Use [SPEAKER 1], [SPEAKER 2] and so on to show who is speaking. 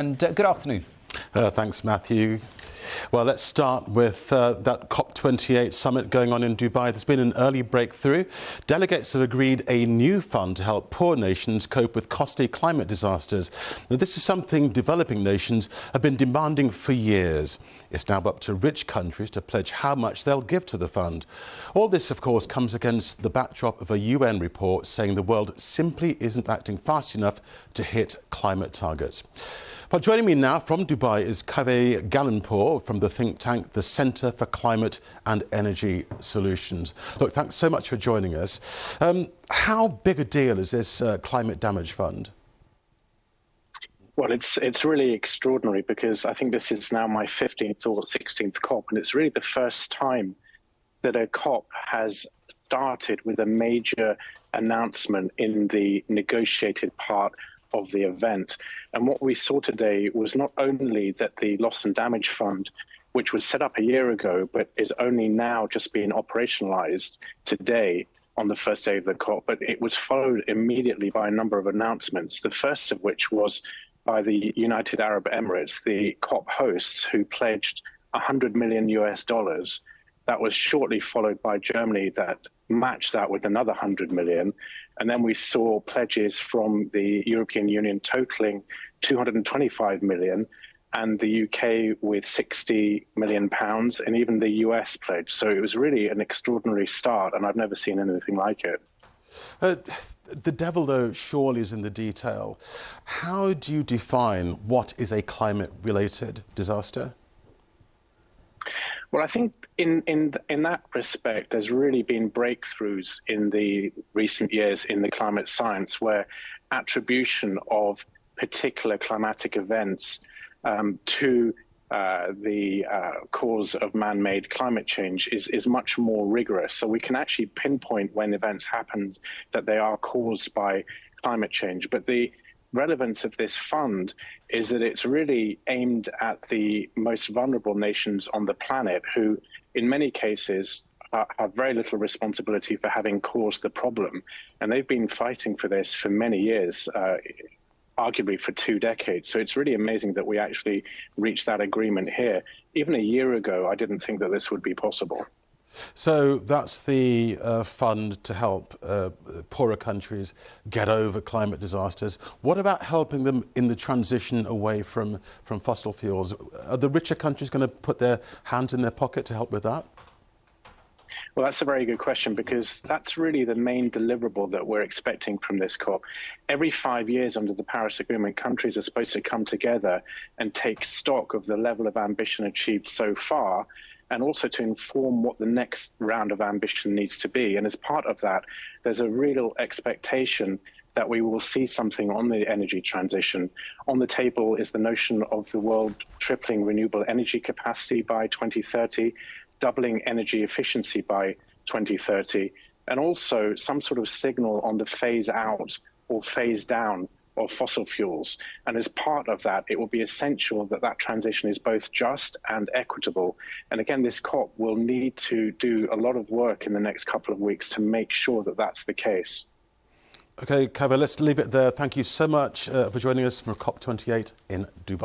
[SPEAKER 1] And good afternoon.
[SPEAKER 2] Thanks, Matthew. Well, let's start with that COP28 summit going on in Dubai. There's been an early breakthrough. Delegates have agreed a new fund to help poor nations cope with costly climate disasters. Now, this is something developing nations have been demanding for years. It's now up to rich countries to pledge how much they'll give to the fund. All this, of course, comes against the backdrop of a UN report saying the world simply isn't acting fast enough to hit climate targets. Well, joining me now from Dubai is Kaveh Guilanpour from the think tank, the Centre for Climate and Energy Solutions. Look, thanks so much for joining us. How big a deal is this climate damage fund?
[SPEAKER 3] Well, it's really extraordinary because I think this is now my 15th or 16th COP, and it's really the first time that a COP has started with a major announcement in the negotiated part of the event. And what we saw today was not only that the Loss and Damage Fund, which was set up a year ago, but is only now just being operationalized today on the first day of the COP, but it was followed immediately by a number of announcements, the first of which was by the United Arab Emirates, the COP hosts, who pledged $100 million. That was shortly followed by Germany that matched that with another 100 million. And then we saw pledges from the European Union totaling 225 million, and the UK with 60 million pounds, and even the US pledge. So it was really an extraordinary start, and I've never seen anything like it.
[SPEAKER 2] The devil, though, surely is in the detail. How do you define what is a climate-related disaster?
[SPEAKER 3] Well, I think in that respect, there's really been breakthroughs in the recent years in the climate science, where attribution of particular climatic events to the cause of man-made climate change is much more rigorous. So we can actually pinpoint when events happened that they are caused by climate change. But the relevance of this fund is that it's really aimed at the most vulnerable nations on the planet, who in many cases have very little responsibility for having caused the problem. And they've been fighting for this for many years, arguably for 2 decades. So it's really amazing that we actually reached that agreement here. Even a year ago, I didn't think that this would be possible.
[SPEAKER 2] So that's the fund to help poorer countries get over climate disasters. What about helping them in the transition away from fossil fuels? Are the richer countries going to put their hands in their pocket to help with that?
[SPEAKER 3] Well, that's a very good question, because that's really the main deliverable that we're expecting from this COP. Every 5 years under the Paris Agreement, countries are supposed to come together and take stock of the level of ambition achieved so far, and also to inform what the next round of ambition needs to be. And as part of that, there's a real expectation that we will see something on the energy transition. On the table is the notion of the world tripling renewable energy capacity by 2030, doubling energy efficiency by 2030, and also some sort of signal on the phase out or phase down of fossil fuels. And as part of that, it will be essential that that transition is both just and equitable. And again, this COP will need to do a lot of work in the next couple of weeks to make sure that that's the case.
[SPEAKER 2] OK, Kaveh, let's leave it there. Thank you so much for joining us from COP28 in Dubai.